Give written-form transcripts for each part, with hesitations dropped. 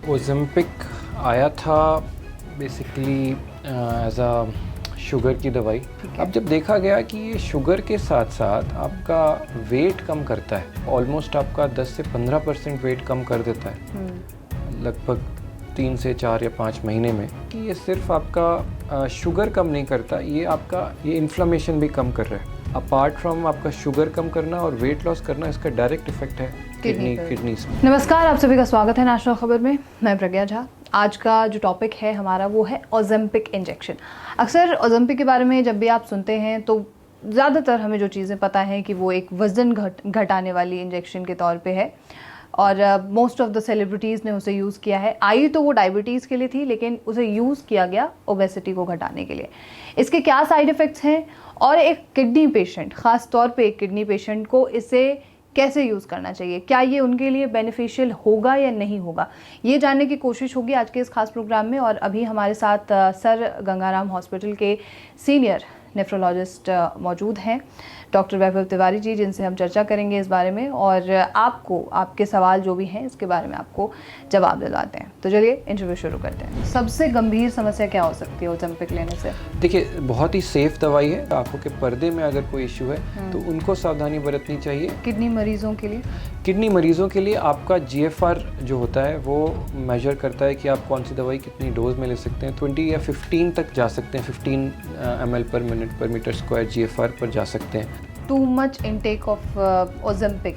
Ozempic आया था basically as a sugar की दवाई। अब जब देखा गया कि ये शुगर के साथ साथ आपका वेट कम करता है, ऑलमोस्ट आपका 10 से 15% वेट कम कर देता है लगभग 3 से 4 या 5 महीने में। कि ये सिर्फ आपका शुगर कम नहीं करता, ये इन्फ्लेमेशन भी कम कर रहा है। अपार्ट फ्रॉम आपका शुगर कम करना और वेट लॉस करना, इसका डायरेक्ट इफेक्ट है किडनीज में। नमस्कार, आप सभी का स्वागत है नेशनल खबर में। मैं प्रज्ञा झा। आज का जो टॉपिक है हमारा वो है ओज़ेम्पिक इंजेक्शन। अक्सर ओज़ेम्पिक के बारे में जब भी आप सुनते हैं तो ज़्यादातर हमें जो चीज़ें पता है कि वो एक वज़न घटाने वाली इंजेक्शन के तौर पे है और मोस्ट ऑफ द सेलिब्रिटीज़ ने उसे यूज़ किया है। आई तो वो डायबिटीज़ के लिए थी, लेकिन उसे यूज़ किया गया ओबेसिटी को घटाने के लिए। इसके क्या साइड इफ़ेक्ट्स हैं और एक किडनी पेशेंट, ख़ास तौर पे एक किडनी पेशेंट को इसे कैसे यूज़ करना चाहिए, क्या ये उनके लिए बेनिफिशियल होगा या नहीं होगा, ये जानने की कोशिश होगी आज के इस खास प्रोग्राम में। और अभी हमारे साथ सर गंगाराम हॉस्पिटल के सीनियर नेफ्रोलॉजिस्ट मौजूद हैं, डॉक्टर वैभव तिवारी जी, जिनसे हम चर्चा करेंगे इस बारे में और आपको आपके सवाल जो भी हैं इसके बारे में आपको जवाब दिलवाते हैं। तो चलिए इंटरव्यू शुरू करते हैं। सबसे गंभीर समस्या क्या हो सकती है ओज़ेम्पिक लेने से? देखिए, बहुत ही सेफ दवाई है। आंखों के पर्दे में अगर कोई इश्यू है तो उनको सावधानी बरतनी चाहिए। किडनी मरीजों के लिए आपका GFR जो होता है वो मेजर करता है कि आप कौन सी दवाई कितनी डोज में ले सकते हैं। 20 या 15 तक जा सकते हैं, 15 ml पर मिनट पर मीटर स्क्वायर GFR पर जा सकते हैं। Too much intake of Ozempic,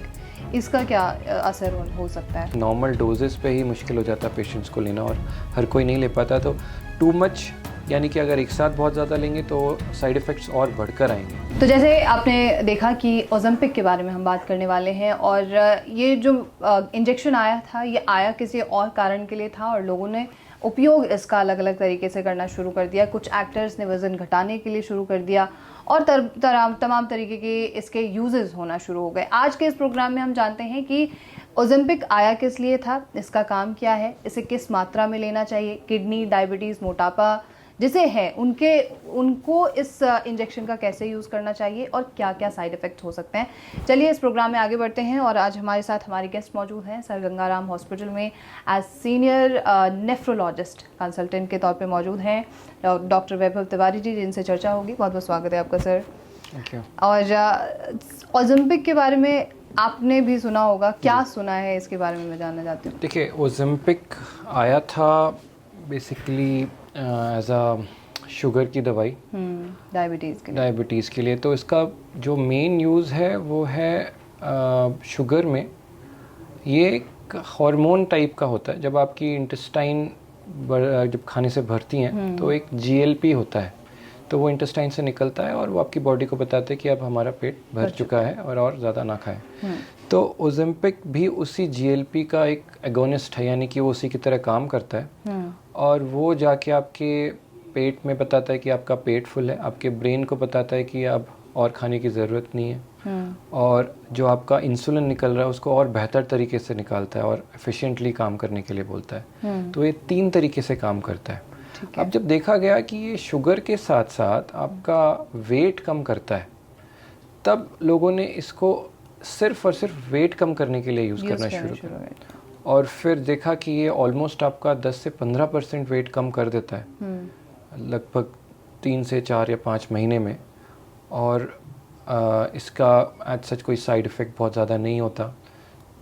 इसका क्या असर हो सकता है? नॉर्मल डोजेस पे ही मुश्किल हो जाता है पेशेंट्स को लेना और हर कोई नहीं ले पाता। तो टू मच यानी कि अगर एक साथ बहुत ज़्यादा लेंगे तो साइड इफ़ेक्ट्स और बढ़कर आएंगे। तो जैसे आपने देखा कि ओज़ेम्पिक के बारे में हम बात करने वाले हैं और ये जो इंजेक्शन आया था ये आया किसी और कारण के लिए था और लोगों ने उपयोग इसका अलग अलग तरीके से करना शुरू कर दिया। कुछ एक्टर्स ने वज़न घटाने के लिए शुरू कर दिया और तमाम तरीके के इसके यूजेस होना शुरू हो गए। आज के इस प्रोग्राम में हम जानते हैं कि ओज़ेम्पिक आया किस लिए था, इसका काम क्या है, इसे किस मात्रा में लेना चाहिए, किडनी, डायबिटीज़, मोटापा जिसे है उनको इस इंजेक्शन का कैसे यूज़ करना चाहिए और क्या क्या साइड इफ़ेक्ट्स हो सकते हैं। चलिए इस प्रोग्राम में आगे बढ़ते हैं और आज हमारे साथ हमारे गेस्ट मौजूद हैं। सर गंगाराम हॉस्पिटल में एज सीनियर नेफ्रोलॉजिस्ट कंसल्टेंट के तौर पे मौजूद हैं डॉक्टर वैभव तिवारी जी, जिनसे चर्चा होगी। बहुत बहुत स्वागत है आपका सर। Thank you. और ओज़ेम्पिक के बारे में आपने भी सुना होगा, क्या सुना है इसके बारे में मैं जानना चाहती हूँ। देखिए, ओज़ेम्पिक आया था बेसिकली एज अ शुगर की दवाई, डायबिटीज़ के लिए। तो इसका जो मेन यूज़ है वो है शुगर में। ये एक हार्मोन टाइप का होता है। जब आपकी इंटेस्टाइन जब खाने से भरती हैं तो एक GLP होता है, तो वो इंटेस्टाइन से निकलता है और वो आपकी बॉडी को बताता है कि अब हमारा पेट भर चुका है और ज़्यादा ना खाएं। तो ओज़ेम्पिक भी उसी GLP का एक एगोनिस्ट है, यानी कि वो उसी की तरह काम करता है और वो जाके आपके पेट में बताता है कि आपका पेट फुल है, आपके ब्रेन को बताता है कि अब और खाने की ज़रूरत नहीं है और जो आपका इंसुलिन निकल रहा है उसको और बेहतर तरीके से निकालता है और एफिशिएंटली काम करने के लिए बोलता है। तो ये 3 तरीके से काम करता है। अब जब देखा गया कि ये शुगर के साथ साथ आपका वेट कम करता है, तब लोगों ने इसको सिर्फ और सिर्फ वेट कम करने के लिए यूज़ करना शुरू किया और फिर देखा कि ये ऑलमोस्ट आपका 10 से 15% वेट कम कर देता है लगभग 3 से 4 या 5 महीने में। और इसका एज सच कोई साइड इफ़ेक्ट बहुत ज़्यादा नहीं होता।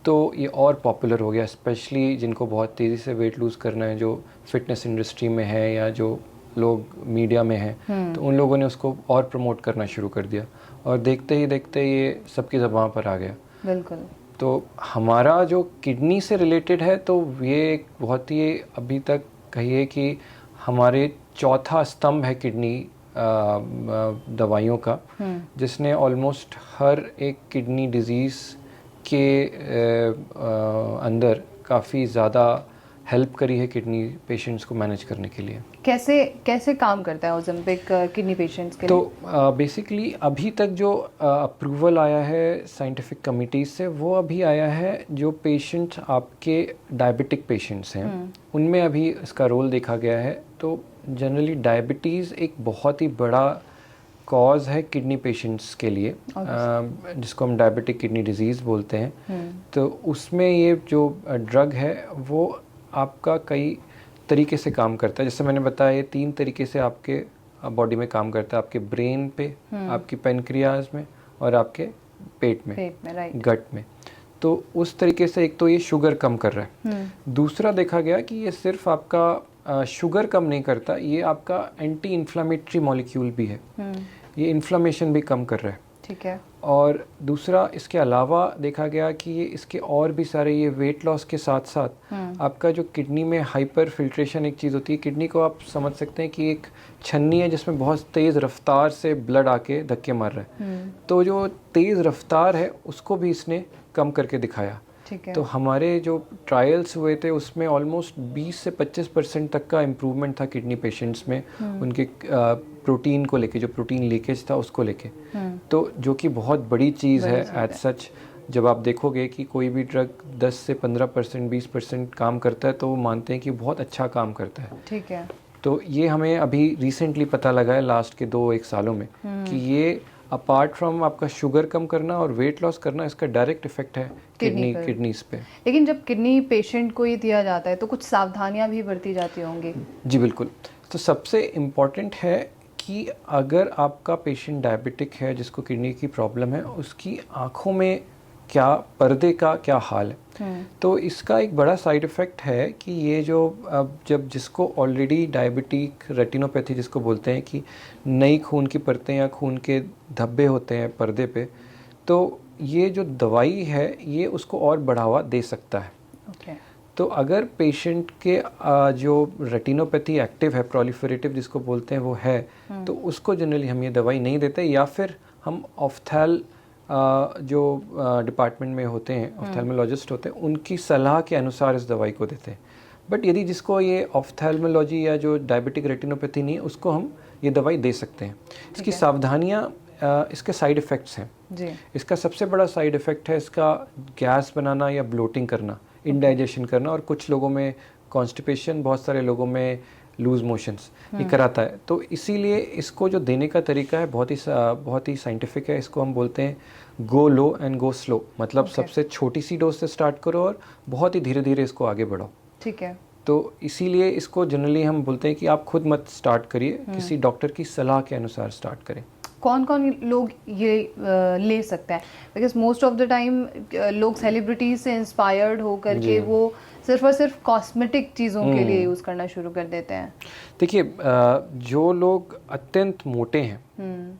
तो ये और पॉपुलर हो गया, स्पेशली जिनको बहुत तेज़ी से वेट लूज़ करना है, जो फिटनेस इंडस्ट्री में है या जो लोग मीडिया में हैं, तो उन लोगों ने उसको और प्रमोट करना शुरू कर दिया और देखते ही देखते ये सबकी ज़बान पर आ गया। बिल्कुल। तो हमारा जो किडनी से रिलेटेड है तो ये एक बहुत ही, अभी तक कहिए कि हमारे चौथा स्तंभ है किडनी दवाइयों का, जिसने ऑलमोस्ट हर एक किडनी डिजीज़ के अंदर काफ़ी ज़्यादा हेल्प करी है किडनी पेशेंट्स को मैनेज करने के लिए। कैसे काम करता है ओज़ेम्पिक किडनी पेशेंट्स के लिए? तो बेसिकली अभी तक जो अप्रूवल आया है साइंटिफिक कमिटीज़ से, वो अभी आया है जो पेशेंट्स आपके डायबिटिक पेशेंट्स हैं उनमें अभी इसका रोल देखा गया है। तो जनरली डायबिटीज़ एक बहुत ही बड़ा कॉज है किडनी पेशेंट्स के लिए, जिसको हम डायबिटिक किडनी डिजीज़ बोलते हैं। तो उसमें ये जो ड्रग है वो आपका कई तरीके से काम करता है। जैसे मैंने बताया, ये 3 तरीके से आपके बॉडी में काम करता है, आपके ब्रेन पे, आपकी पेनक्रियाज में और आपके पेट में, राइट, गट में। तो उस तरीके से एक तो ये शुगर कम कर रहा है। दूसरा देखा गया कि ये सिर्फ आपका शुगर कम नहीं करता, ये आपका एंटी इन्फ्लामेटरी मॉलिक्यूल भी है, ये इन्फ्लामेशन भी कम कर रहा है। ठीक है। और दूसरा इसके अलावा देखा गया कि ये इसके और भी सारे, ये वेट लॉस के साथ साथ आपका जो किडनी में हाइपर फिल्ट्रेशन एक चीज़ होती है, किडनी को आप समझ सकते हैं कि एक छन्नी है जिसमें बहुत तेज़ रफ्तार से ब्लड आके धक्के मार रहा है। तो जो तेज़ रफ्तार है उसको भी इसने कम करके दिखाया। तो हमारे जो ट्रायल्स हुए थे उसमें ऑलमोस्ट 20 से 25% तक का इम्प्रूवमेंट था किडनी पेशेंट्स में, उनके प्रोटीन को लेके, जो प्रोटीन लीकेज था उसको लेके। तो जो कि बहुत बड़ी चीज़ है एज सच। जब आप देखोगे कि कोई भी ड्रग 10 से 15%, 20% काम करता है तो वो मानते हैं कि बहुत अच्छा काम करता है। ठीक है। तो ये हमें अभी रिसेंटली पता लगा है लास्ट के 2-1 सालों में कि ये अपार्ट फ्रॉम आपका शुगर कम करना और वेट लॉस करना, इसका डायरेक्ट इफेक्ट है किडनीज पे। लेकिन जब किडनी पेशेंट को ये दिया जाता है तो कुछ सावधानियां भी बरती जाती होंगी। जी बिल्कुल। तो सबसे इम्पॉर्टेंट है कि अगर आपका पेशेंट डायबिटिक है, जिसको किडनी की प्रॉब्लम है, उसकी आँखों में क्या पर्दे का क्या हाल है। तो इसका एक बड़ा साइड इफ़ेक्ट है कि ये जो जब जिसको ऑलरेडी डायबिटिक रेटिनोपैथी जिसको बोलते हैं कि नई खून की परतें या खून के धब्बे होते हैं पर्दे पे, तो ये जो दवाई है ये उसको और बढ़ावा दे सकता है। तो अगर पेशेंट के जो रेटिनोपैथी एक्टिव है, प्रोलिफरेटिव जिसको बोलते हैं वो है, तो उसको जनरली हम ये दवाई नहीं देते, या फिर हम ऑफ्थैल जो डिपार्टमेंट में होते हैं, ऑफ्थैल्मोलॉजिस्ट होते हैं, उनकी सलाह के अनुसार इस दवाई को देते हैं। बट यदि जिसको ये ऑफ्थैल्मोलॉजी या जो डायबिटिक रेटिनोपैथी नहीं है, उसको हम ये दवाई दे सकते हैं। इसकी सावधानियाँ, इसके साइड इफ़ेक्ट्स हैं जी। इसका सबसे बड़ा साइड इफ़ेक्ट है इसका गैस बनाना या ब्लोटिंग करना, इंडाइजेशन करना, और कुछ लोगों में कॉन्स्टिपेशन, बहुत सारे लोगों में लूज मोशंस ये कराता है। तो इसीलिए इसको जो देने का तरीका है बहुत ही साइंटिफिक है। इसको हम बोलते हैं गो लो एंड गो स्लो, मतलब सबसे छोटी सी डोज से स्टार्ट करो और बहुत ही धीरे धीरे इसको आगे बढ़ाओ। ठीक है। तो इसीलिए इसको जनरली हम बोलते हैं कि आप खुद मत स्टार्ट करिए, किसी डॉक्टर की सलाह के अनुसार स्टार्ट करें। कौन कौन लोग ये ले सकते हैं? Because most of the time लोग सेलिब्रिटीज से इंस्पायर्ड होकर के वो सिर्फ और सिर्फ कॉस्मेटिक चीज़ों के लिए यूज़ करना शुरू कर देते हैं। देखिए, जो लोग अत्यंत मोटे हैं,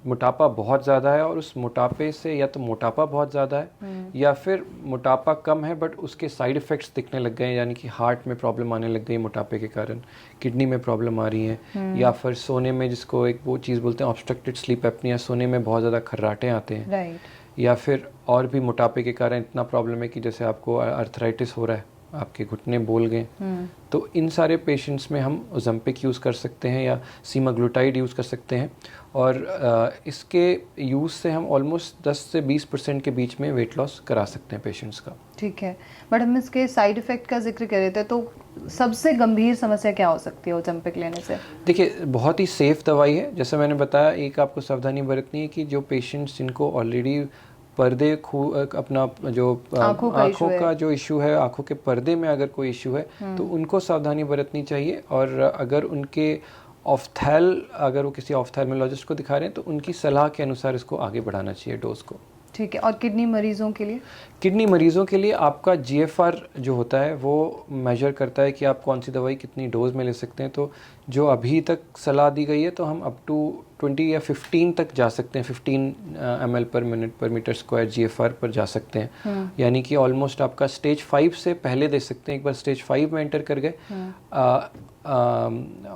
मोटापा बहुत ज़्यादा है और उस मोटापे से या तो मोटापा बहुत ज़्यादा है या फिर मोटापा कम है बट उसके साइड इफ़ेक्ट्स दिखने लग गए हैं, यानी कि हार्ट में प्रॉब्लम आने लग गई मोटापे के कारण, किडनी में प्रॉब्लम आ रही है, या फिर सोने में, जिसको एक वो चीज़ बोलते हैं ऑब्स्ट्रक्टेड स्लीप एपनिया, सोने में बहुत ज़्यादा खर्राटे आते हैं, या फिर और भी मोटापे के कारण इतना प्रॉब्लम है कि जैसे आपको अर्थराइटिस हो रहा है, आपके घुटने बोल गए, तो इन सारे पेशेंट्स में हम ओज़ेम्पिक यूज़ कर सकते हैं या सीमाग्लूटाइड यूज़ कर सकते हैं, और इसके यूज़ से हम ऑलमोस्ट 10 से 20% के बीच में वेट लॉस करा सकते हैं पेशेंट्स का। ठीक है, बट हम इसके साइड इफ़ेक्ट का जिक्र कर रहे थे, तो सबसे गंभीर समस्या क्या हो सकती है ओज़ेम्पिक लेने से? देखिए, बहुत ही सेफ़ दवाई है। जैसे मैंने बताया, एक आपको सावधानी बरतनी है कि जो पेशेंट्स जिनको ऑलरेडी पर्दे अपना जो आँखों का जो इशू है, आँखों के पर्दे में अगर कोई इशू है तो उनको सावधानी बरतनी चाहिए, और अगर उनके अगर वो किसी ऑफ्थैल्मोलॉजिस्ट को दिखा रहे हैं तो उनकी सलाह के अनुसार इसको आगे बढ़ाना चाहिए डोज को। ठीक है। और किडनी मरीजों के लिए? किडनी मरीजों के लिए आपका GFR जो होता है वो मेजर करता है कि आप कौन सी दवाई कितनी डोज में ले सकते हैं। तो जो अभी तक सलाह दी गई है तो हम अप टू 20 या 15 तक जा सकते हैं, 15 ml पर मिनट पर मीटर स्क्वायर GFR पर जा सकते हैं, यानी कि ऑलमोस्ट आपका स्टेज 5 से पहले दे सकते हैं। एक बार स्टेज 5 में एंटर कर गए,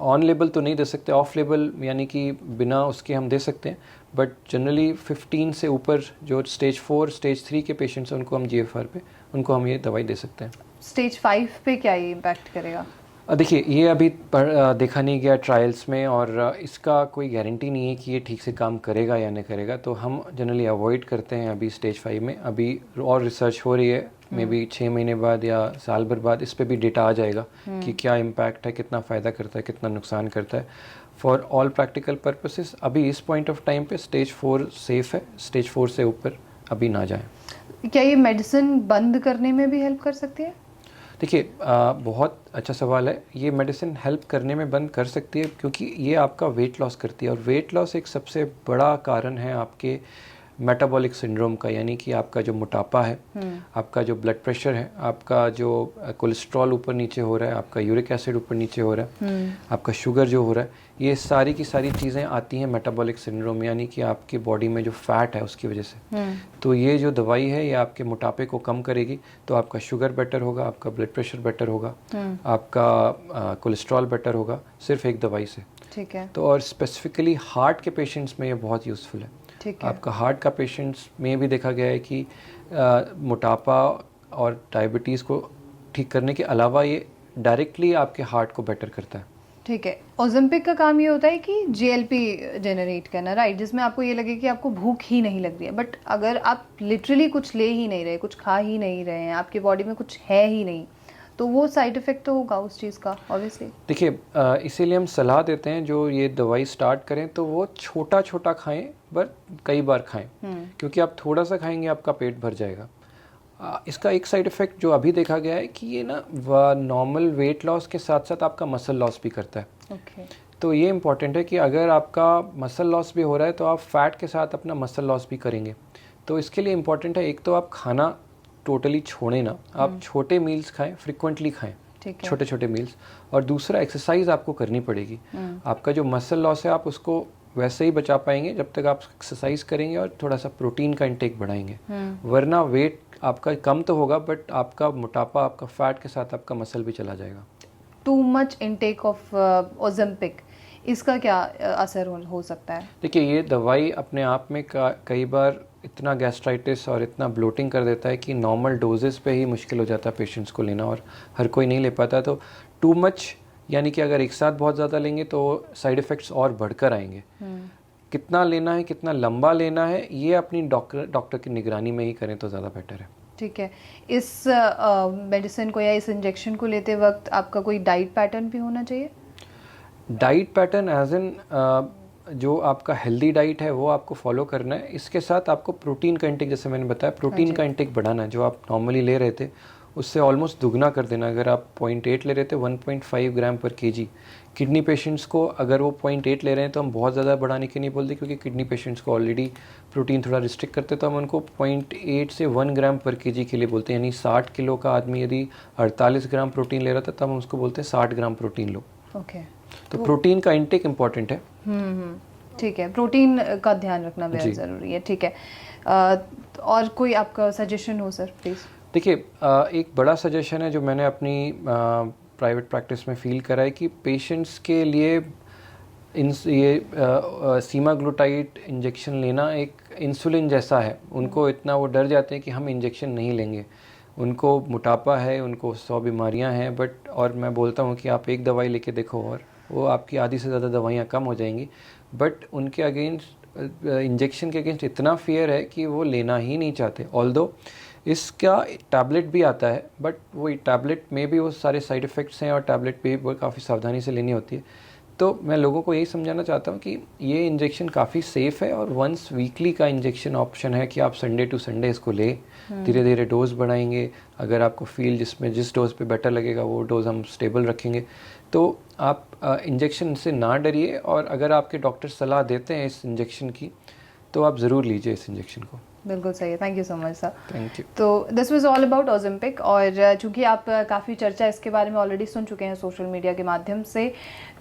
ऑन लेबल तो नहीं दे सकते, ऑफ लेबल यानी कि बिना उसके हम दे सकते हैं, बट जनरली 15 से ऊपर जो स्टेज 4 स्टेज 3 के पेशेंट्स हैं उनको हम GFR पे उनको हम ये दवाई दे सकते हैं। स्टेज 5 पे क्या ये इम्पैक्ट करेगा? देखिए, ये अभी देखा नहीं गया ट्रायल्स में, और इसका कोई गारंटी नहीं है कि ये ठीक से काम करेगा या नहीं करेगा, तो हम जनरली अवॉइड करते हैं अभी स्टेज 5 में। अभी और रिसर्च हो रही है, मे बी 6 महीने बाद या साल भर बाद इस पे भी डेटा आ जाएगा कि क्या इम्पैक्ट है, कितना फ़ायदा करता है, कितना नुकसान करता है। फॉर ऑल प्रैक्टिकल पर्पसेस अभी इस पॉइंट ऑफ टाइम पे स्टेज 4 सेफ़ है, स्टेज 4 से ऊपर अभी ना जाएं। क्या ये मेडिसिन बंद करने में भी हेल्प कर सकती है? देखिए बहुत अच्छा सवाल है। ये मेडिसिन हेल्प करने में बंद कर सकती है क्योंकि ये आपका वेट लॉस करती है, और वेट लॉस एक सबसे बड़ा कारण है आपके मेटाबॉलिक सिंड्रोम का, यानी कि आपका जो मोटापा है, आपका जो ब्लड प्रेशर है, आपका जो कोलेस्ट्रॉल ऊपर नीचे हो रहा है, आपका यूरिक एसिड ऊपर नीचे हो रहा है, आपका शुगर जो हो रहा है, ये सारी की सारी चीज़ें आती हैं मेटाबॉलिक सिंड्रोम, यानी कि आपकी बॉडी में जो फैट है उसकी वजह से। तो ये जो दवाई है ये आपके मोटापे को कम करेगी, तो आपका शुगर बेटर होगा, आपका ब्लड प्रेशर बेटर होगा, आपका कोलेस्ट्रॉल बेटर होगा, सिर्फ एक दवाई से। ठीक है। तो और स्पेसिफिकली हार्ट के पेशेंट्स में ये बहुत यूज़फुल है। आपका हार्ट का पेशेंट्स में भी देखा गया है कि मोटापा और डायबिटीज़ को ठीक करने के अलावा ये डायरेक्टली आपके हार्ट को बेटर करता है। ठीक है। ओज़ेम्पिक का काम ये होता है कि जीएलपी जनरेट करना, राइट, जिसमें आपको ये लगे कि आपको भूख ही नहीं लग रही है, बट अगर आप लिटरली कुछ ले ही नहीं रहे, कुछ खा ही नहीं रहे हैं, आपकी बॉडी में कुछ है ही नहीं, तो वो साइड इफ़ेक्ट तो होगा उस चीज़ का ऑब्वियसली। देखिए इसीलिए हम सलाह देते हैं जो ये दवाई स्टार्ट करें तो वो छोटा छोटा खाएं, पर कई बार खाएं, क्योंकि आप थोड़ा सा खाएंगे आपका पेट भर जाएगा। इसका एक साइड इफ़ेक्ट जो अभी देखा गया है कि ये ना नॉर्मल वेट लॉस के साथ साथ आपका मसल लॉस भी करता है। ओके। तो ये इम्पॉर्टेंट है कि अगर आपका मसल लॉस भी हो रहा है तो आप फैट के साथ अपना मसल लॉस भी करेंगे। तो इसके लिए इम्पॉर्टेंट है, एक तो आप खाना टोटली छोड़ें ना, आप छोटे मील्स खाएं, फ्रिक्वेंटली खाएं, छोटे छोटे मील्स। और दूसरा, एक्सरसाइज आपको करनी पड़ेगी। आपका जो मसल लॉस है आप उसको वैसे ही बचा पाएंगे जब तक आप एक्सरसाइज करेंगे और थोड़ा सा प्रोटीन का इंटेक बढ़ाएंगे, वरना वेट आपका कम तो होगा बट आपका मोटापा, आपका फैट के साथ आपका मसल भी चला जाएगा। Too much intake of Ozempic, इसका क्या असर हो सकता है? देखिए ये दवाई अपने आप में कई बार इतना गैस्ट्राइटिस और इतना ब्लोटिंग कर देता है कि नॉर्मल डोजेस पे ही मुश्किल हो जाता है पेशेंट्स को लेना, और हर कोई नहीं ले पाता। तो टू मच यानी कि अगर एक साथ बहुत ज़्यादा लेंगे तो साइड इफ़ेक्ट्स और बढ़कर आएंगे। कितना लेना है, कितना लंबा लेना है, ये अपनी डॉक्टर की निगरानी में ही करें तो ज़्यादा बेटर है। ठीक है। इस मेडिसिन को या इस इंजेक्शन को लेते वक्त आपका कोई डाइट पैटर्न भी होना चाहिए? डाइट पैटर्न एज इन जो आपका हेल्दी डाइट है वो आपको फॉलो करना है। इसके साथ आपको प्रोटीन का इंटेक, जैसे मैंने बताया, प्रोटीन का इंटेक बढ़ाना है। जो आप नॉर्मली ले रहे थे उससे ऑलमोस्ट दुगना कर देना। अगर आप 0.8 ले रहे थे, 1.5 ग्राम पर केजी। किडनी पेशेंट्स को अगर वो 0.8 ले रहे हैं तो हम बहुत ज़्यादा बढ़ाने के नहीं बोलते, क्योंकि किडनी पेशेंट्स को ऑलरेडी प्रोटीन थोड़ा रिस्ट्रिक्ट करते, तो हम उनको 0.8 से 1 ग्राम पर केजी के लिए बोलते हैं। यानी 60 किलो का आदमी यदि 48 ग्राम प्रोटीन ले रहा था तब हम उसको बोलते हैं 60 ग्राम प्रोटीन लो। ओके। तो प्रोटीन का इंटेक इम्पॉर्टेंट है। ठीक है, प्रोटीन का ध्यान रखना बेहद ज़रूरी है। ठीक है। और कोई आपका सजेशन हो सर प्लीज़? देखिए एक बड़ा सजेशन है जो मैंने अपनी प्राइवेट प्रैक्टिस में फील करा है कि पेशेंट्स के लिए सीमाग्लूटाइड इंजेक्शन लेना एक इंसुलिन जैसा है। उनको इतना वो डर जाते हैं कि हम इंजेक्शन नहीं लेंगे। उनको मोटापा है, उनको 100 बीमारियां हैं, बट और मैं बोलता हूँ कि आप एक दवाई लेके देखो और वो आपकी आधी से ज़्यादा दवाइयाँ कम हो जाएंगी, बट उनके अगेंस्ट इंजेक्शन के अगेंस्ट इतना फियर है कि वो लेना ही नहीं चाहते। ऑल्दो इसका टैबलेट भी आता है, बट वो टैबलेट में भी वो सारे साइड इफ़ेक्ट्स हैं और टैबलेट पे भी काफ़ी सावधानी से लेनी होती है। तो मैं लोगों को यही समझाना चाहता हूँ कि ये इंजेक्शन काफ़ी सेफ़ है और वंस वीकली का इंजेक्शन ऑप्शन है कि आप संडे टू संडे इसको ले, धीरे धीरे डोज बढ़ाएंगे। अगर आपको फील जिस डोज पे बेटर लगेगा वो डोज हम स्टेबल रखेंगे। तो आप इंजेक्शन से ना डरिए, और अगर आपके डॉक्टर सलाह देते हैं इस इंजेक्शन की तो आप ज़रूर लीजिए इस इंजेक्शन को। बिल्कुल सही है। Thank you so much sir. Thank you. तो this was all about Ozempic, और चूंकि आप काफ़ी चर्चा इसके बारे में ऑलरेडी सुन चुके हैं सोशल मीडिया के माध्यम से,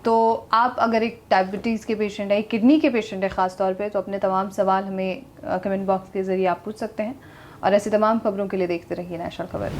तो आप अगर एक डायबिटीज़ के पेशेंट है, एक किडनी के पेशेंट है ख़ास तौर पे, तो अपने तमाम सवाल हमें कमेंट बॉक्स के ज़रिए आप पूछ सकते हैं। और ऐसी तमाम खबरों के लिए देखते रहिए नेशनल खबर।